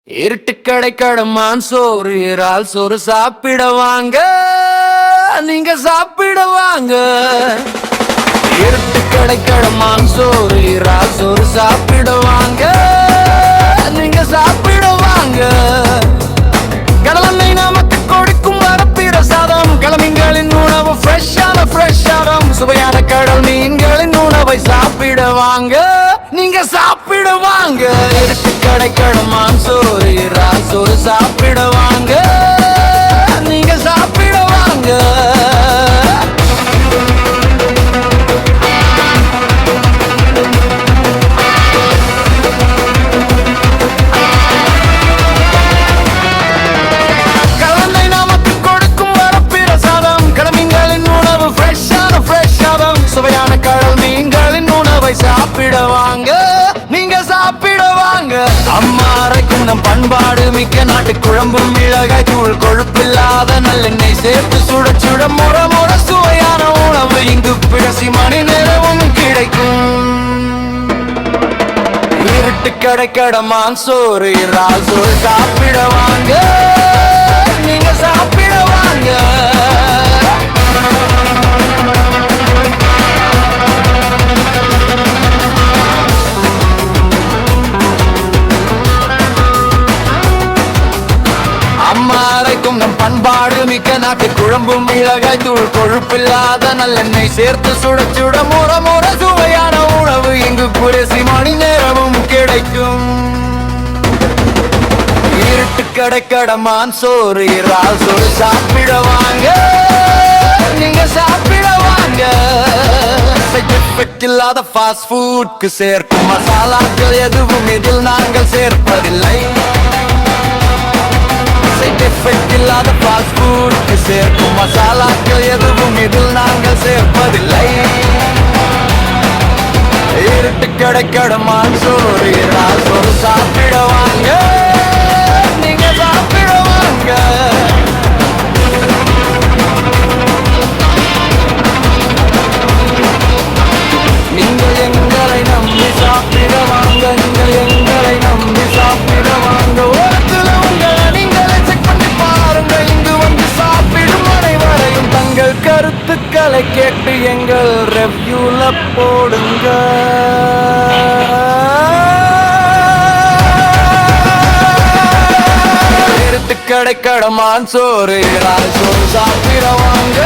இருட்டு கடைக்கடமான் சோறு இறால் சோறு சாப்பிட வாங்க, நீங்க சாப்பிட வாங்க. இருட்டு கடைக்கடமான் சோறு இறால் சோறு சாப்பிட வாங்க, நீங்க சாப்பிட வாங்க. கடலெண்ணெய் நமக்கு கொடுக்கும் வரப்பிர சாதம், கிழமைகளின் உணவு ஃப்ரெஷ்ஷான சுவையான கடல் மீன்களின் உணவை சாப்பிட வாங்க, நீங்க சாப்பிட வாங்க. இருட்டு கடைக்கடமான் சோறு இறால் சோறு சாப்பிட வாங்க, நீங்க சாப்பிட வாங்க. கடலெண்ணெய் நமக்கு கொடுக்கும் வரப்பிர சாதம், கிழமைகளின் உணவு ஃப்ரெஷ்ஷான சுவையான கடல் மீன்களின் உணவை சாப்பிட வாங்க, நீங்க சாப்பிட வாங்க. அம்மா அரைக்கும் நம் பண்பாடு மிக்க நாட்டு குழம்பும் மிளகாய் தூள் கொழுப்பில்லாத நல்லெண்ணெய் சேர்த்து சுட சுட முற சுவையான உணவு இங்கு பிழசி மணி நேரமும் கிடைக்கும். இருட்டு கடைக்கடமான் சோறு இறால் சோறு சாப்பிட வாங்க, நீங்க சாப்பிட வாங்க. அம்மா அரைக்கும் நம் பண்பாடு மிக்க நாட்டு குழம்பும் மிளகாய் தூள் கொழுப்பில்லாத நல்லெண்ணெய் சேர்த்து சுட சுட முற சுவையான உணவு இங்கு குறைசி மணி நேரமும் கிடைக்கும். இருட்டு கடைக்கடமான் சோறு இறால் சோறு சாப்பிட வாங்க, நீங்க சாப்பிட வாங்க. இல்லாத ஃபாஸ்ட் ஃபுட்க்கு சேர்க்கும் மசாலாக்கள் எதுவும் இதில் நாங்கள் சேர்ப்பதில்லை. இல்லாத ஃபாஸ்ட் ஃபுட்க்கு சேர்க்கும் மசாலாக்கள் எதுவும் இதில் நாங்கள் சேர்ப்பதில்லை. இருட்டு கடைக்கடமான் சோறு இறால் சோறு சாப்பிட வாங்க, நீங்க சாப்பிட வாங்க. நீங்கள் எங்களை நம்பி சாப்பிட வாங்க, நீங்கள் எங்களை நம்பி சாப்பிட வாங்க. ஓரத்தில் உங்களை நீங்களே செக் பண்ணி பாருங்க. இங்கு வந்து சாப்பிடும் அனைவரையும் தங்கள் கருத்துக்களை கேட்டு எங்கள் ரெவ்யூல போடுங்க. இருட்டு கடைக்கடமான் சோறு இறால் சோறு சாப்பிட வாங்க.